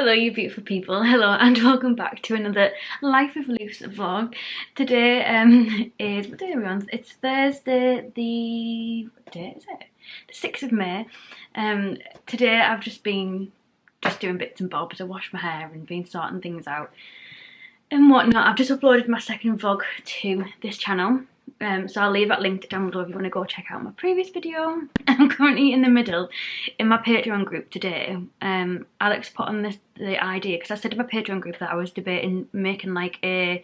Hello you beautiful people, hello and welcome back to another Life with Luce vlog. Today is, what day are we on? It's Thursday what day is it? The 6th of May. Today I've just been doing bits and bobs. I washed my hair and been sorting things out and whatnot. I've just uploaded my second vlog to this channel. So I'll leave that linked down below if you want to go check out my previous video. I'm currently in the middle in my Patreon group today. Alex put on the idea, because I said in my Patreon group that I was debating making like a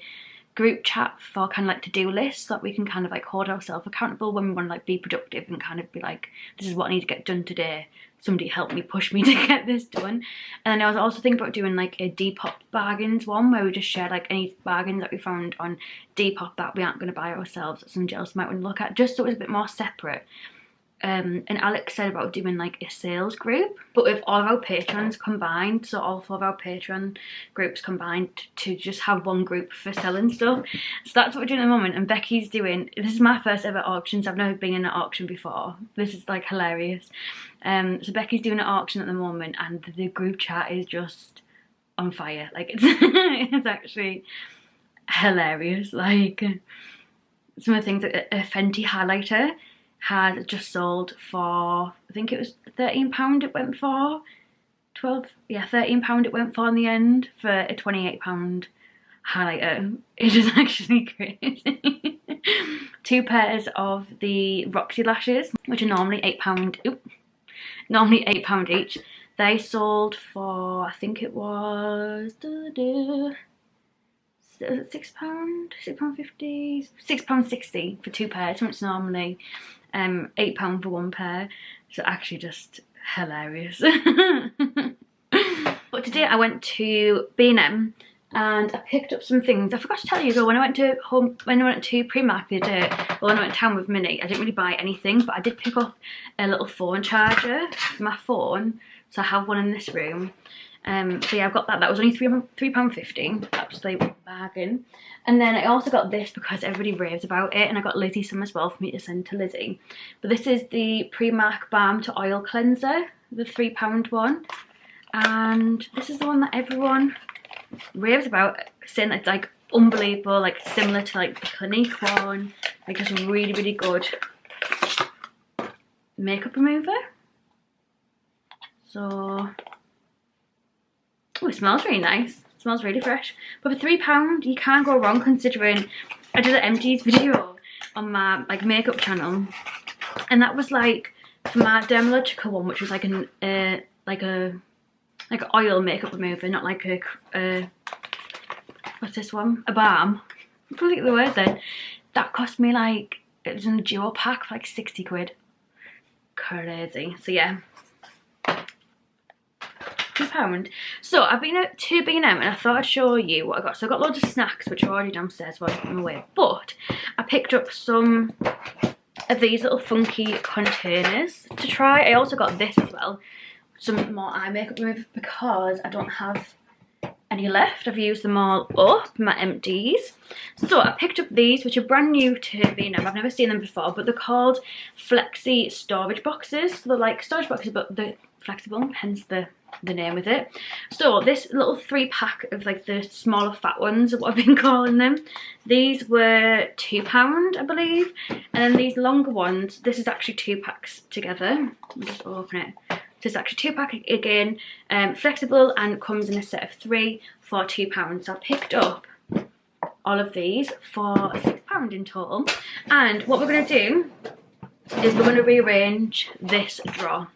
group chat for kind of like to-do lists, so that we can kind of like hold ourselves accountable when we want to like be productive and kind of be like, this is what I need to get done today. Somebody help me, push me to get this done. And then I was also thinking about doing like a Depop bargains one, where we just share like any bargains that we found on Depop that we aren't going to buy ourselves, that somebody else might want to look at, just so it was a bit more separate. And Alex said about doing like a sales group, but with all of our patrons combined, so all 4 of our Patreon groups combined, to just have one group for selling stuff. So that's what we're doing at the moment. And Becky's doing, this is my first ever auction, so I've never been in an auction before. This is like hilarious. So Becky's doing an auction at the moment, and the group chat is just on fire. Like it's actually hilarious. Like some of the things, that a Fenty highlighter had just sold for, I think it was £13 it went for, 12, yeah, £13 it went for in the end, for a £28 highlighter. It is actually crazy. 2 pairs of the Roxy lashes, which are normally £8, normally £8 each. They sold for, I think it was £6, £6.50, £6.60 for 2 pairs, which is normally £8 for 1 pair. So actually just hilarious. But today I went to B&M and I picked up some things. I forgot to tell you though, when I went to Primark the other day, or when I went to town with Minnie, I didn't really buy anything, but I did pick up a little phone charger for my phone, so I have one in this room. So yeah, I've got that. That was only £3.50. Absolutely bargain. And then I also got this because everybody raves about it, and I got Lizzie some as well for me to send to Lizzie. But this is the Primark Balm to Oil Cleanser, the £3 one. And this is the one that everyone raves about, saying it's like unbelievable, like similar to like the Clinique one. Like just really, really good makeup remover. So, oh, it smells really nice. It smells really fresh. But for £3, you can't go wrong, considering I did an empties video on my like makeup channel, and that was like for my dermatological one, which was like an like oil makeup remover, not like a what's this one? A balm. I can't think of the word then. That cost me like, it was in a duo pack for like 60 quid. Crazy. So yeah. £2. So I've been to B&M and I thought I'd show you what I got. So I got loads of snacks which are already downstairs while I'm on my way, but I picked up some of these little funky containers to try. I also got this as well, some more eye makeup remover, because I don't have any left. I've used them all up, my empties. So I picked up these, which are brand new to B&M. I've never seen them before, but they're called Flexi storage boxes. So they're like storage boxes, but they're flexible, hence the name of it. So this little 3-pack of like the smaller fat ones are what I've been calling them. These were £2, I believe. And then these longer ones, this is actually 2 packs together. I'll just open it. So it's actually 2-pack again, flexible, and comes in a set of 3 for £2. So I picked up all of these for £6 in total. And what we're going to do is we're going to rearrange this drawer.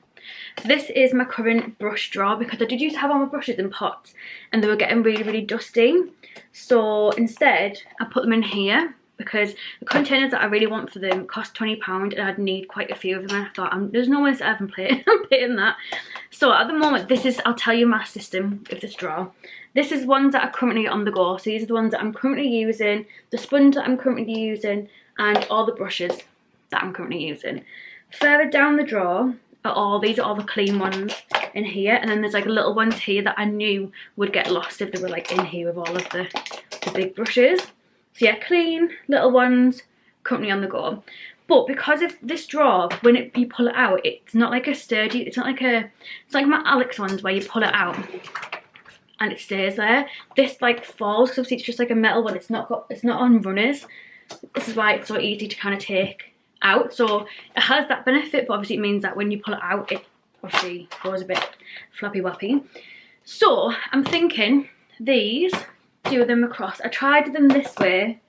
So this is my current brush drawer, because I did used to have all my brushes in pots and they were getting really, really dusty. So instead I put them in here, because the containers that I really want for them cost £20 and I'd need quite a few of them, and I thought there's no way to ever play in that. So at the moment, this is, I'll tell you my system of this drawer. This is ones that are currently on the go. So these are the ones that I'm currently using, the sponge that I'm currently using, and all the brushes that I'm currently using. Further down the drawer these are all the clean ones in here, and then there's like little ones here that I knew would get lost if they were like in here with all of the big brushes. So yeah, clean little ones currently on the go. But because of this drawer, when you pull it out, it's not like a sturdy, it's like my Alex ones where you pull it out and it stays there. This like falls, because it's just like a metal one. It's not on runners. This is why it's so easy to kind of take out. So it has that benefit, but obviously it means that when you pull it out, it obviously goes a bit floppy wappy. So I'm thinking these, 2 of them across. I tried them this way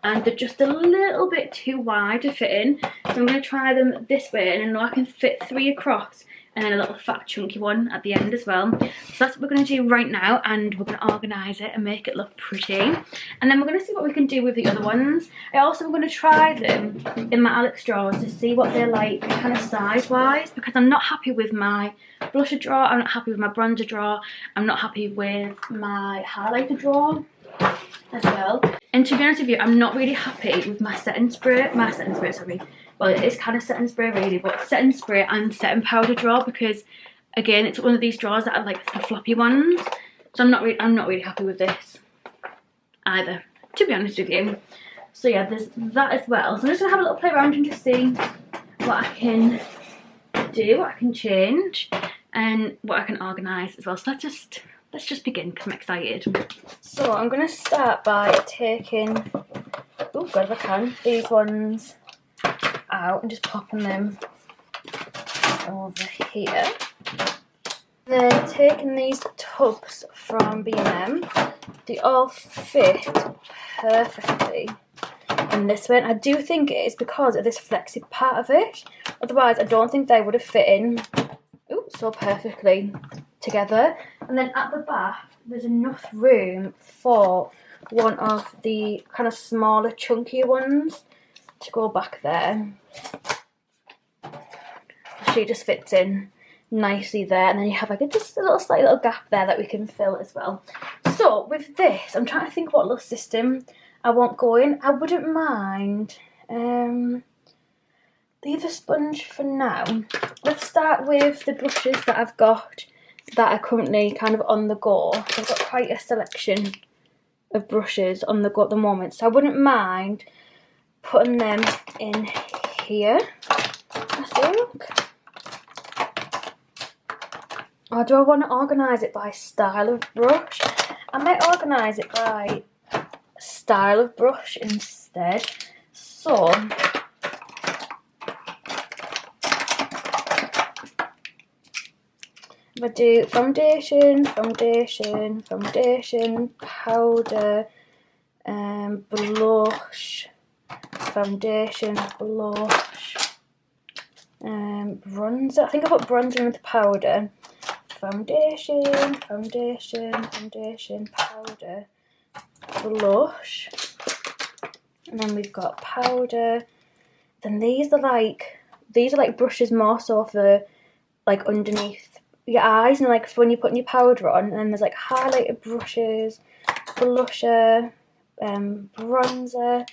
and they're just a little bit too wide to fit in, so I'm going to try them this way, and I know I can fit 3 across and then a little fat chunky one at the end as well. So that's what we're going to do right now, and we're going to organise it and make it look pretty, and then we're going to see what we can do with the other ones. I also am going to try them in my Alex drawers to see what they're like kind of size wise, because I'm not happy with my blusher drawer, I'm not happy with my bronzer drawer, I'm not happy with my highlighter drawer as well. And to be honest with you, I'm not really happy with my setting spray, sorry. Well, it is kind of setting spray really, but setting spray and setting powder drawer, because again, it's one of these drawers that are like the floppy ones. So I'm not really happy with this either, to be honest with you. So yeah, there's that as well. So I'm just gonna have a little play around and just see what I can do, what I can change, and what I can organise as well. So let's just begin, because I'm excited. So I'm going to start by taking, oh god if I can, these ones out and just popping them over here. Then taking these tubs from B&M, they all fit perfectly in this way. And I do think it is because of this flexi part of it, otherwise I don't think they would have fit in so perfectly together. And then at the back there's enough room for one of the kind of smaller chunkier ones to go back there. She just fits in nicely there, and then you have like just a little slight little gap there that we can fill as well. So with this, I'm trying to think what little system I want going. I wouldn't mind leave a sponge for now. Let's start with the brushes that I've got that are currently kind of on the go. So I've got quite a selection of brushes on the go at the moment, so I wouldn't mind putting them in here, I think. Or do I want to organise it by style of brush? I might organise it by style of brush instead. So if I do foundation, powder, blush, foundation, blush, bronzer. I think I put bronzer in with the powder. Foundation, powder, blush, and then we've got powder. Then these are like brushes more so for like underneath your eyes, and like for when you're putting your powder on. And then there's like highlighter brushes, blusher, bronzer,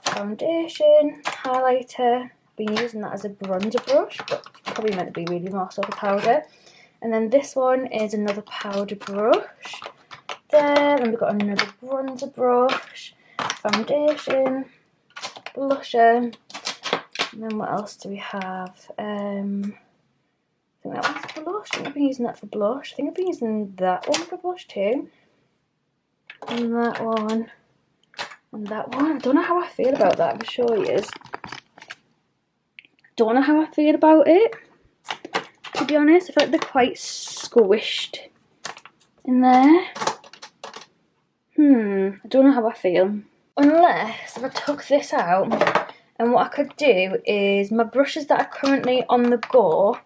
foundation, highlighter. I've been using that as a bronzer brush, but probably meant to be really more so for powder. And then this one is another powder brush. Then we've got another bronzer brush, foundation, blusher. And then what else do we have? I think that one's blush. I think I've been using that for blush. I think I've been using that one for blush too. And that one. And that one. I don't know how I feel about that, I'm sure it is. Don't know how I feel about it, to be honest. I feel like they're quite squished in there. I don't know how I feel. Unless if I took this out, and what I could do is my brushes that are currently on the go,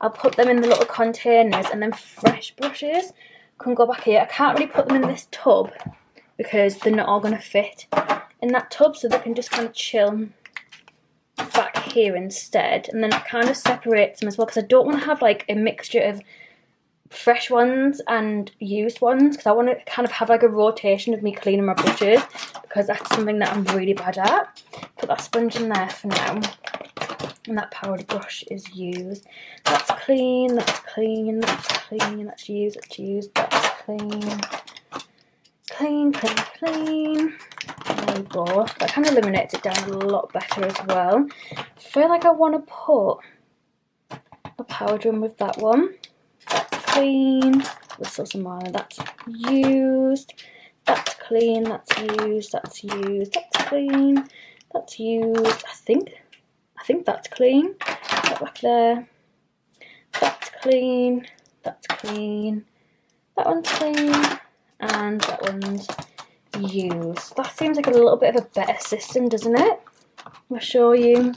I'll put them in the little containers, and then fresh brushes can go back here. I can't really put them in this tub because they're not all going to fit in that tub, so they can just kind of chill back here instead. And then it kind of separates them as well, because I don't want to have like a mixture of fresh ones and used ones, because I want to kind of have like a rotation of me cleaning my brushes, because that's something that I'm really bad at. Put that sponge in there for now, and that powder brush is used. That's clean, that's clean, that's clean, that's used, that's clean. Clean. There we go. That kind of eliminates it down a lot better as well. I feel like I want to put a powder in with that one. That's clean. There's still some more. That's used. That's clean. That's used. That's used. That's clean. That's used. I think that's clean. That back there. That's clean. That's clean. That one's clean. And that one's used. That seems like a little bit of a better system, doesn't it? I'll show you.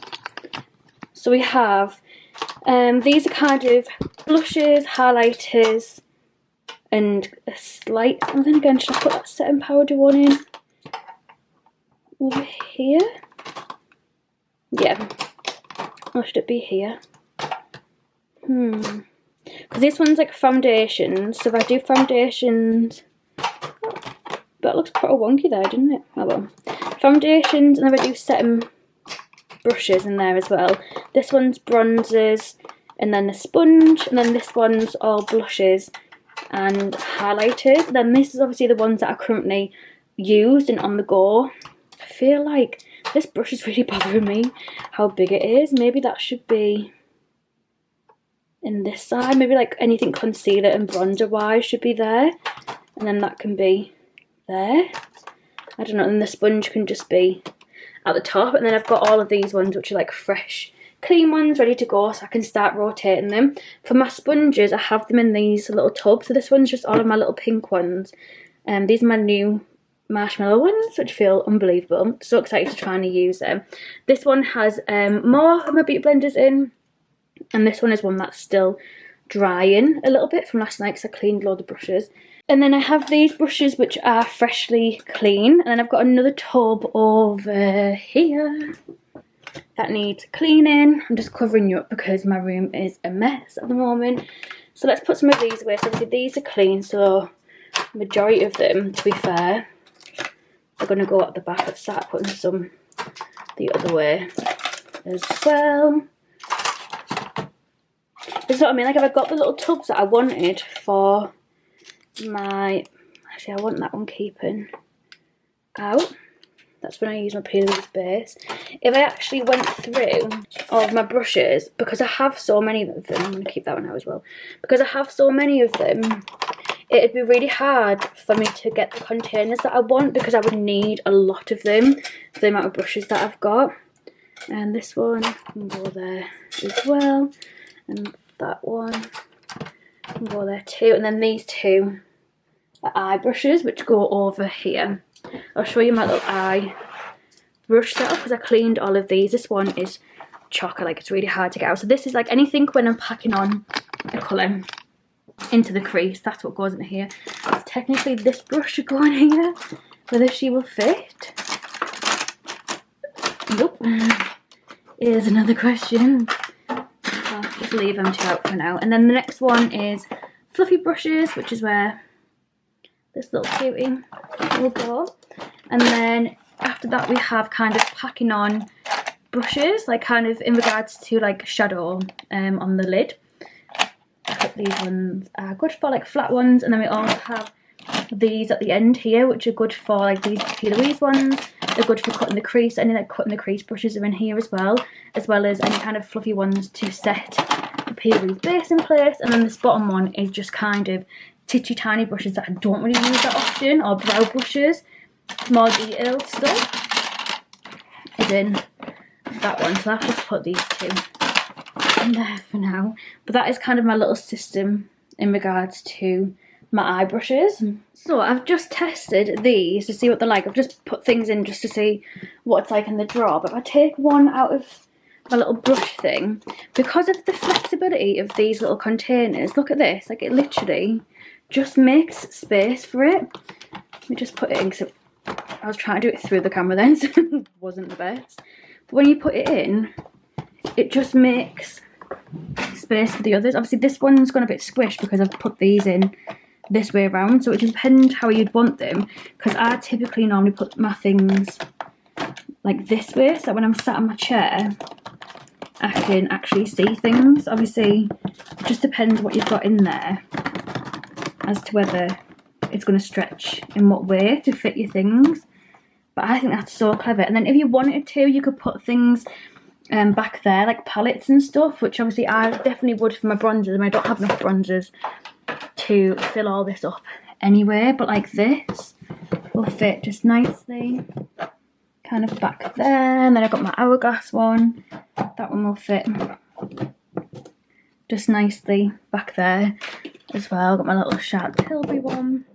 So we have these are kind of blushes, highlighters, and a slight, and then again, should I put that setting powder one in over here? Yeah, or should it be here? Because this one's like foundations, so if I do foundations, that looks pretty wonky there, didn't it? Oh well. Foundations, and then I do setting brushes in there as well. This one's bronzers, and then the sponge, and then this one's all blushes and highlighters. Then this is obviously the ones that are currently used and on the go. I feel like this brush is really bothering me, how big it is. Maybe that should be in this side. Maybe like anything concealer and bronzer wise should be there, and then that can be there. I don't know, and the sponge can just be at the top. And then I've got all of these ones which are like fresh, clean ones ready to go, so I can start rotating them. For my sponges, I have them in these little tubs. So this one's just all of my little pink ones. These are my new marshmallow ones, which feel unbelievable. So excited to try and use them. This one has more of my beauty blenders in, and this one is one that's still drying a little bit from last night because I cleaned a load of brushes. And then I have these brushes which are freshly clean, and then I've got another tub over here that needs cleaning. I'm just covering you up because my room is a mess at the moment. So let's put some of these away. So obviously these are clean, so majority of them, to be fair, are going to go at the back. Let's start putting some the other way as well. This is what I mean, like if I got the little tubs that I wanted for my, actually I want that one keeping out. That's when I use my P-Louise base. If I actually went through all of my brushes, because I have so many of them, I'm going to keep that one out as well. Because I have so many of them, it'd be really hard for me to get the containers that I want, because I would need a lot of them for the amount of brushes that I've got. And this one can go there as well. And that one can go there too. And then these two are eye brushes, which go over here. I'll show you my little eye brush setup because I cleaned all of these. This one is chocker, like it's really hard to get out. So this is like anything when I'm packing on a colour into the crease, that's what goes in here. So technically this brush should go in here. Whether she will fit, nope, is another question. I'll just leave them two out for now. And then the next one is fluffy brushes, which is where this little cutie will go. And then after that we have kind of packing on brushes, like kind of in regards to like shadow on the lid. These ones are good for like flat ones, and then we also have these at the end here, which are good for like these P-Louise ones. They're good for cutting the crease. Any like cutting the crease brushes are in here as well as any kind of fluffy ones to set the P-Louise base in place. And then this bottom one is just kind of titchy tiny brushes that I don't really use that often, or brow brushes. More detailed stuff is in that one, so I'll just put these two in there for now. But that is kind of my little system in regards to my eye brushes. So I've just tested these to see what they're like. I've just put things in just to see what it's like in the drawer. But if I take one out of my little brush thing, because of the flexibility of these little containers, look at this, like it literally just makes space for it. Let me just put it in, because I was trying to do it through the camera then, so it wasn't the best. But when you put it in, it just makes space for the others. Obviously this one's gone a bit squished because I've put these in this way around, so it depends how you'd want them, because I typically normally put my things like this way, so when I'm sat on my chair I can actually see things. Obviously it just depends what you've got in there as to whether it's going to stretch in what way to fit your things. But I think that's so clever. And then if you wanted to, you could put things back there, like palettes and stuff, which obviously I definitely would for my bronzers, and I don't have enough bronzers to fill all this up anyway, but like this will fit just nicely kind of back there. And then I've got my hourglass one, that one will fit just nicely back there as well. Got my little sharp Tilbury one,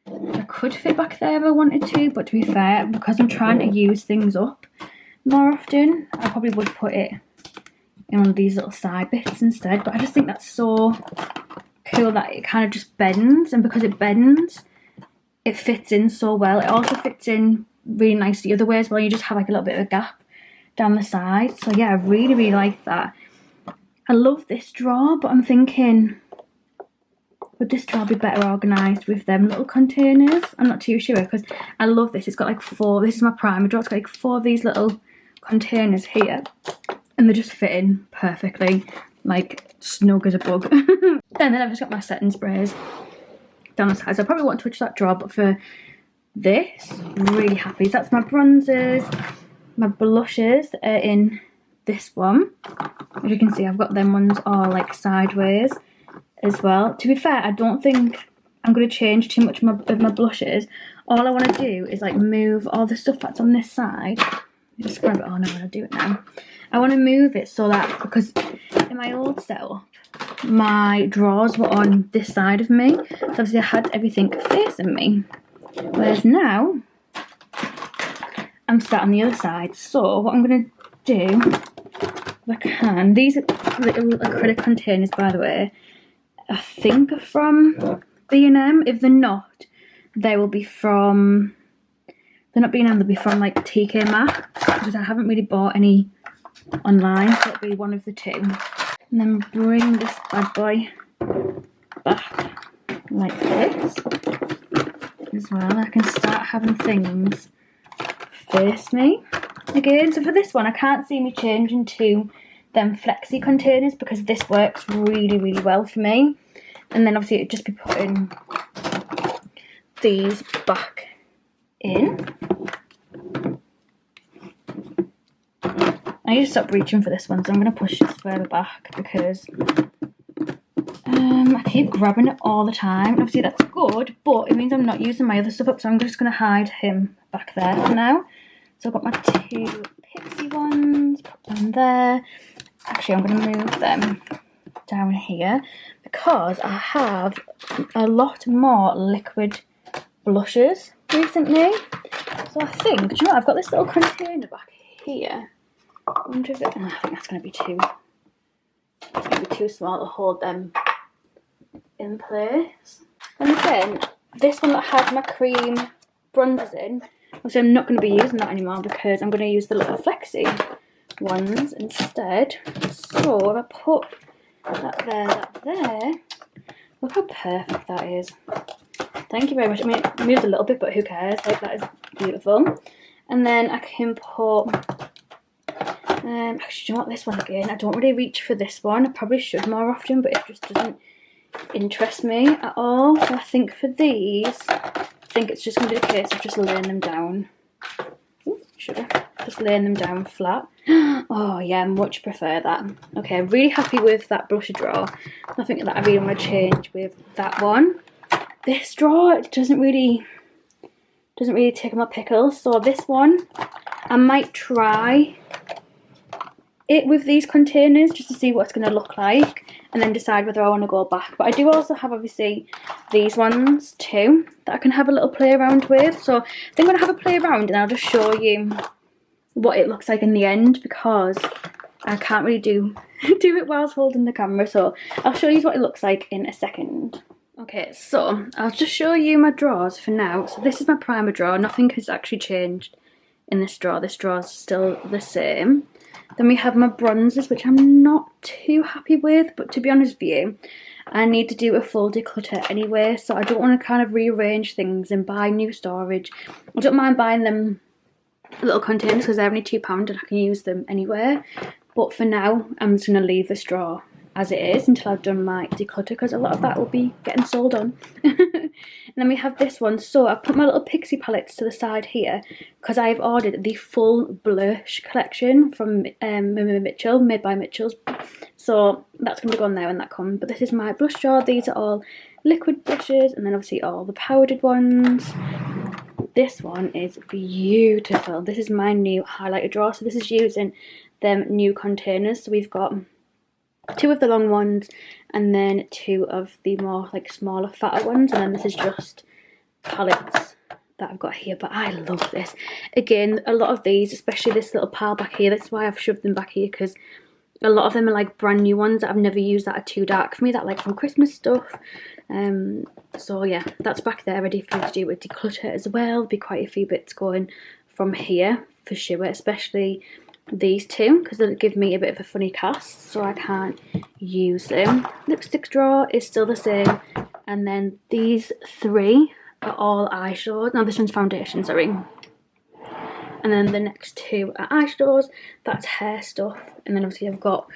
I could fit back there if I wanted to, but to be fair, because I'm trying to use things up more often, I probably would put it in one of these little side bits instead. But I just think that's so cool that it kind of just bends, and because it bends, it fits in so well. It also fits in really nice the other way as well. You just have like a little bit of a gap down the side. So yeah, I really, really like that. I love this drawer, but I'm thinking, would this drawer be better organised with them little containers? I'm not too sure, because I love this. It's got like 4, this is my primer drawer, it's got like 4 of these little containers here, and they're just fitting perfectly, like snug as a bug. And then I've just got my setting sprays down the side, so I probably won't touch that drawer, but for this, I'm really happy. So that's my bronzers, my blushes are in this one. As you can see, I've got them ones all like sideways as well. To be fair, I don't think I'm going to change too much of my blushes. All I want to do is like move all the stuff that's on this side. Just grab it. Oh no, I'll do it now. I want to move it so that, because in my old setup, my drawers were on this side of me. So obviously I had everything facing me. Whereas now, I'm sat on the other side. So what I'm going to do, if I can, these are little acrylic containers, by the way, I think are from B&M. If they're not, they will be from, they're not B&M, they'll be from like TK Maxx, because I haven't really bought any online, so it'll be one of the two. And then bring this bad boy back like this as well. I can start having things face me again. So for this one, I can't see me changing to them flexi containers, because this works really, really well for me. And then obviously it'd just be putting these back in. I need to stop reaching for this one, so I'm going to push this further back, because I keep grabbing it all the time. And obviously that's good, but it means I'm not using my other stuff up, so I'm just going to hide him back there for now. So I've got my 2 pixie ones, put them there. Actually, I'm going to move them down here, because I have a lot more liquid blushes recently. So I think, do you know what, I've got this little container back here. I wonder if I think that's going to be too small to hold them in place. And then this one that has my cream bronzers in, obviously I'm not going to be using that anymore, because I'm going to use the little flexi ones instead. So if I put that there, look how perfect that is. Thank you very much. I mean, it moves a little bit, but who cares? Like, that is beautiful. And then I can put, actually, do you want this one again? I don't really reach for this one. I probably should more often, but it just doesn't interest me at all. So I think for these, I think it's just going to be the case of just laying them down. Ooh, sugar. Just laying them down flat. Oh yeah, much prefer that. Okay, I'm really happy with that blusher drawer. Nothing that I really want to change with that one. This drawer doesn't really take my pickles. So this one, I might try it with these containers just to see what it's going to look like, and then decide whether I want to go back. But I do also have obviously these ones too that I can have a little play around with. So I think I'm going to have a play around, and I'll just show you what it looks like in the end, because I can't really do it whilst holding the camera. So I'll show you what it looks like in a second. Okay, so I'll just show you my drawers for now. So this is my primer drawer. Nothing has actually changed in this drawer. This drawer is still the same. Then we have my bronzers, which I'm not too happy with, but to be honest with you, I need to do a full declutter anyway, so I don't want to kind of rearrange things and buy new storage. I don't mind buying them little containers, because they're only £2 and I can use them anywhere. But for now, I'm just going to leave this drawer as it is until I've done my declutter, because a lot of that will be getting sold on. And then we have this one. So I've put my little pixie palettes to the side here because I've ordered the full blush collection from Mitchell, made by Mitchell's. So that's going to go on there when that comes. But this is my blush drawer. These are all liquid blushes, and then obviously all the powdered ones. This one is beautiful. This is my new highlighter drawer. So this is using them new containers. So we've got 2 of the long ones and then 2 of the more like smaller, fatter ones, and then this is just palettes that I've got here. But I love this. Again, a lot of these, especially this little pile back here, that's why I've shoved them back here, because a lot of them are like brand new ones that I've never used, that are too dark for me, that like from Christmas stuff. So yeah, that's back there ready for you to do with declutter as well. There'll be quite a few bits going from here for sure, especially these 2, because they'll give me a bit of a funny cast, so I can't use them. Lipstick drawer is still the same, and then these 3 are all eyeshadows. Now this one's foundation, sorry. And then the next 2 are eyeshadows. That's hair stuff. And then obviously I've got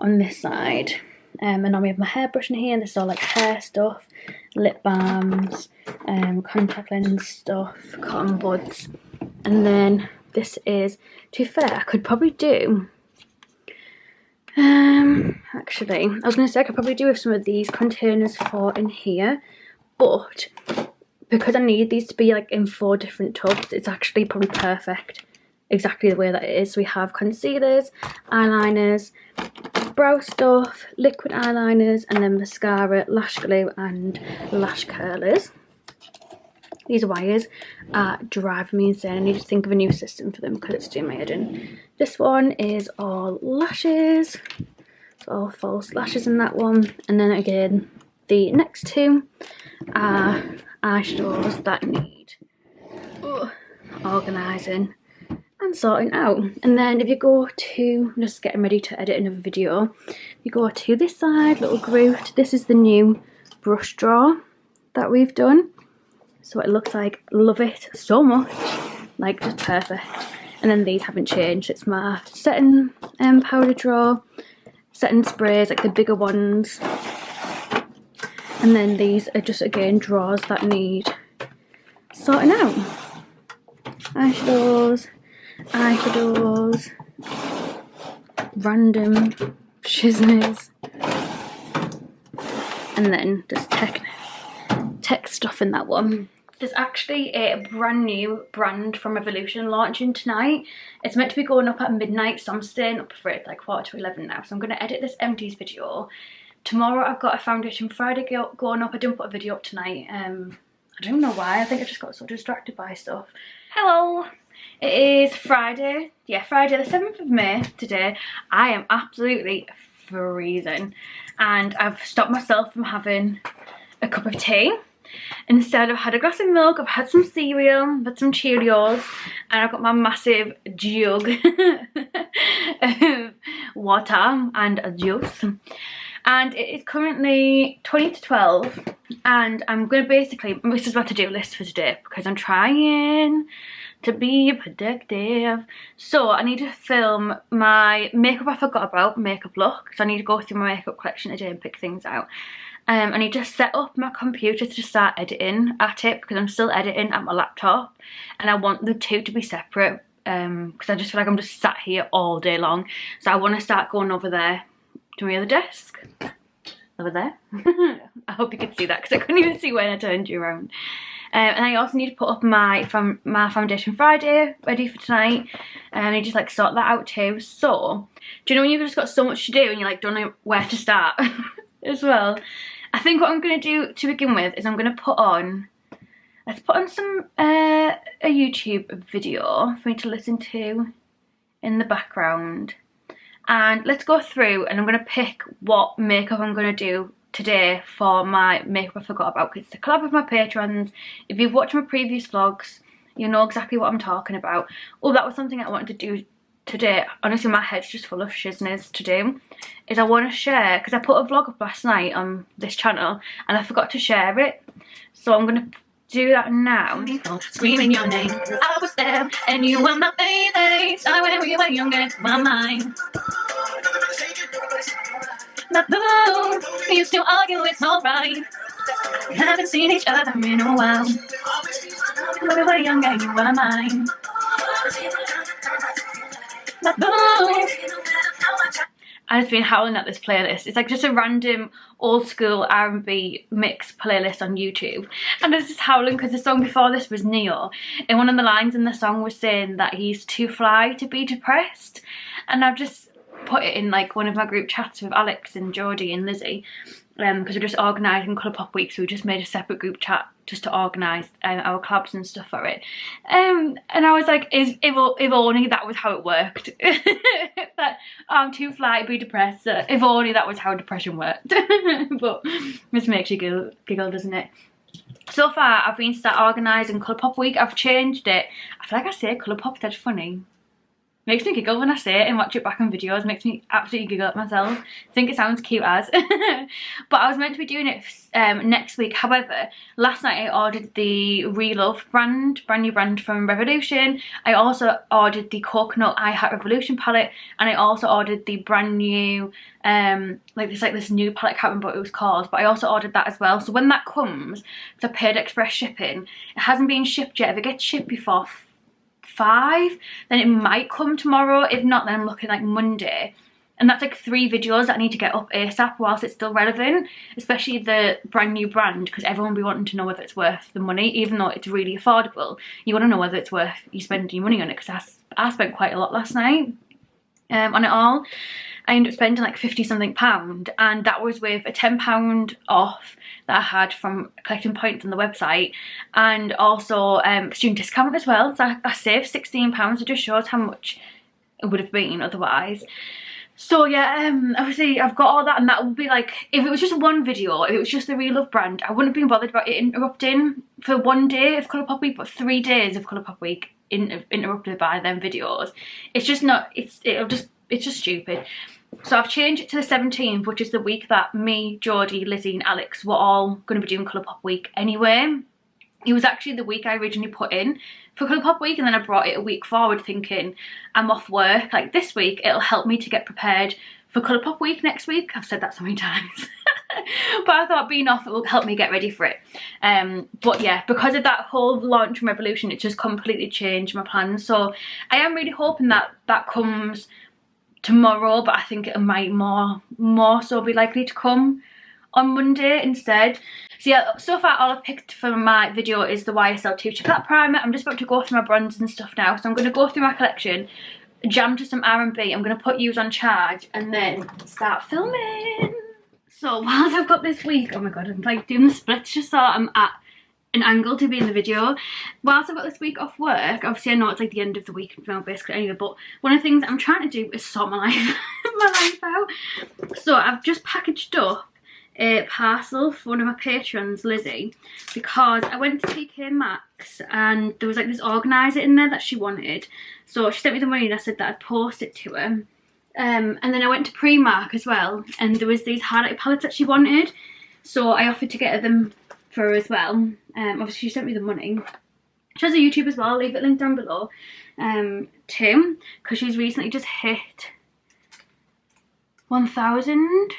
on this side, and now we have my hairbrush in here, and this is all like hair stuff, lip balms, contact lens stuff, cotton buds, and then this is, to be fair, I could probably do, actually, I was going to say I could probably do with some of these containers for in here, but because I need these to be like in 4 different tubs, it's actually probably perfect, exactly the way that it is. So we have concealers, eyeliners, brow stuff, liquid eyeliners, and then mascara, lash glue, and lash curlers. These wires are driving me insane. I need to think of a new system for them because it's doing my head in. This one is all lashes. It's all false lashes in that one. And then again, the next 2 are eyeshadows that need organising and sorting out. And then if you go to, just getting ready to edit another video, you go to this side, little grooved. This is the new brush drawer that we've done. So it looks like, love it so much, like just perfect. And then these haven't changed. It's my setting powder drawer, setting sprays, like the bigger ones. And then these are just, again, drawers that need sorting out. Eyeshadows, random shizners, and then just tech stuff in that one. There's actually a brand new brand from Revolution launching tonight. It's meant to be going up at midnight, so I'm staying up for it like 11:15 now. So I'm going to edit this empties video. Tomorrow I've got a Foundation Friday going up. I didn't put a video up tonight. I don't know why. I think I just got so distracted by stuff. Hello! It is Friday. Yeah, Friday the 7th of May today. I am absolutely freezing. And I've stopped myself from having a cup of tea. Instead, I've had a glass of milk, I've had some cereal, I've had some Cheerios, and I've got my massive jug of water and a juice. And it is currently 20 to 12, and I'm going to basically, this is my to-do list for today, because I'm trying to be productive. So I need to film my makeup I forgot about, makeup look, so I need to go through my makeup collection today and pick things out. I need to set up my computer to start editing at it, because I'm still editing at my laptop, and I want the 2 to be separate, because I just feel like I'm just sat here all day long. So I want to start going over there to my other desk, over there. I hope you could see that, because I couldn't even see when I turned you around. And I also need to put up my Foundation Friday ready for tonight, and I just like sort that out too. So do you know when you've just got so much to do and you like don't know where to start as well? I think what I'm going to do to begin with is I'm going to put on, let's put on some a YouTube video for me to listen to in the background, and let's go through and I'm going to pick what makeup I'm going to do today for my makeup I forgot about, because it's a collab with my patrons. If you've watched my previous vlogs, you know exactly what I'm talking about. Oh, that was something I wanted to do today. Honestly, my head's just full of shizness to do. Is I want to share, because I put a vlog up last night on this channel and I forgot to share it. So I'm going to do that now. Screaming your name, I was there and you were my baby. I when we were younger, my mind. But boo, we used to argue, it's alright. We haven't seen each other in a while. When we were younger, you were mine. But boo. I've been howling at this playlist. It's like just a random old school R&B mix playlist on YouTube, and I was just howling because the song before this was Neo, and one of the lines in the song was saying that he's too fly to be depressed, and I've just put it in like one of my group chats with Alex and Geordie and Lizzie, because we're just organising ColourPop Week, so we just made a separate group chat just to organise our collabs and stuff for it. And I was like, if only that was how it worked. That I'm too fly to be depressed. If only that was how depression worked. But this makes you giggle, doesn't it? So far, I've been start organising ColourPop Week. I've changed it. I feel like I say ColourPop, that's funny. Makes me giggle when I say it and watch it back on videos. Makes me absolutely giggle at myself. I think it sounds cute as. But I was meant to be doing it next week. However, last night I ordered the Relove brand new brand from Revolution. I also ordered the Coconut I Heart Revolution palette, and I also ordered the brand new this new palette. I can't remember what it was called, but I also ordered that as well. So when that comes, because I paid express shipping, it hasn't been shipped yet. If it gets shipped before 5, then it might come tomorrow. If not, then I'm looking like Monday, and that's like 3 videos that I need to get up ASAP whilst it's still relevant, especially the brand new brand, because everyone will be wanting to know whether it's worth the money. Even though it's really affordable, you want to know whether it's worth you spending your money on it, because I spent quite a lot last night on it all. I ended up spending like £50 something, and that was with a £10 off that I had from collecting points on the website, and also student discount as well. So I saved £16. It just shows how much it would have been otherwise. So yeah, obviously I've got all that, and that would be like, if it was just one video, if it was just the Relove brand, I wouldn't have been bothered about it interrupting for 1 day of ColourPop Week, but 3 days of ColourPop Week interrupted by them videos. It's just not, it's just stupid. So I've changed it to the 17th, which is the week that me, Geordie, Lizzie and Alex were all going to be doing ColourPop Week anyway. It was actually the week I originally put in for ColourPop Week, and then I brought it a week forward thinking I'm off work. Like this week, it'll help me to get prepared for ColourPop Week next week. I've said that so many times. But I thought being off, it will help me get ready for it. But yeah, because of that whole launch from Revolution, it just completely changed my plans. So I am really hoping that that comes tomorrow, but I think it might more so be likely to come on Monday instead. So yeah, so far all I've picked for my video is the YSL 2 Chocolate Primer. I'm just about to go through my bronzes and stuff now, so I'm going to go through my collection, jam to some R&B. I'm going to put yous on charge and then start filming. So whilst I've got this week, oh my god, I'm like doing the splits just so I'm at an angle to be in the video. Whilst I've got this week off work, obviously I know it's like the end of the week now basically anyway, but one of the things I'm trying to do is sort my life out. So I've just packaged up a parcel for one of my patrons, Lizzie, because I went to TK Maxx and there was like this organiser in there that she wanted. So she sent me the money and I said that I'd post it to her. And then I went to Primark as well, and there was these highlighter palettes that she wanted. So I offered to get her them for her as well. Obviously she sent me the money. She has a YouTube as well, I'll leave it linked down below. Tim, because she's recently just hit 1,000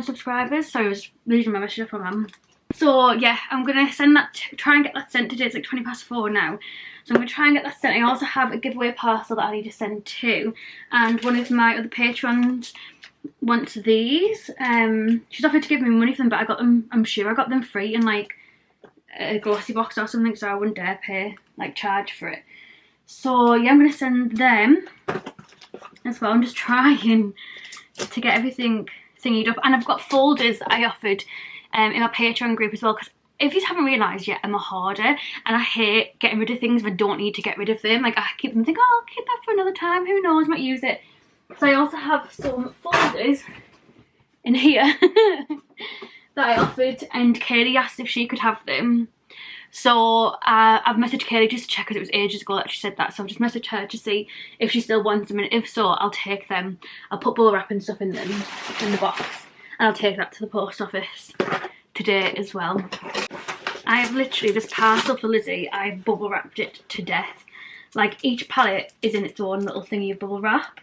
subscribers. So I was reading my message from mum. So yeah, I'm gonna send that, try and get that sent today. It's like 4:20 now. So I'm gonna try and get that sent. I also have a giveaway parcel that I need to send to, and one of my other patrons wants these. She's offered to give me money for them, but I got them, I'm sure I got them free in like a grocery box or something, so I wouldn't dare pay like charge for it. So yeah, I'm gonna send them as well. I'm just trying to get everything thingied up, and I've got folders that I offered in my Patreon group as well, because if you haven't realised yet, I'm a hoarder and I hate getting rid of things if I don't need to get rid of them. Like I keep them, think, oh, I'll keep that for another time, who knows, might use it. So I also have some folders in here that I offered, and Kaylee asked if she could have them. So I've messaged Kaylee just to check, because it was ages ago that she said that, so I've just messaged her to see if she still wants them, and if so, I'll take them. I'll put bubble wrap and stuff in them, in the box, and I'll take that to the post office today as well. I have literally, this parcel for Lizzie, I've bubble wrapped it to death. Like each palette is in its own little thingy of bubble wrap,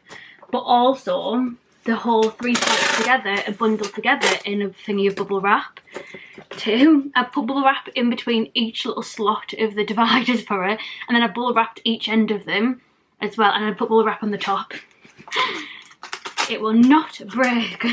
but also the whole 3 slots together are bundled together in a thingy of bubble wrap. 2, I bubble wrap in between each little slot of the dividers for her, and then I bubble wrapped each end of them as well, and I put bubble wrap on the top. It will not break.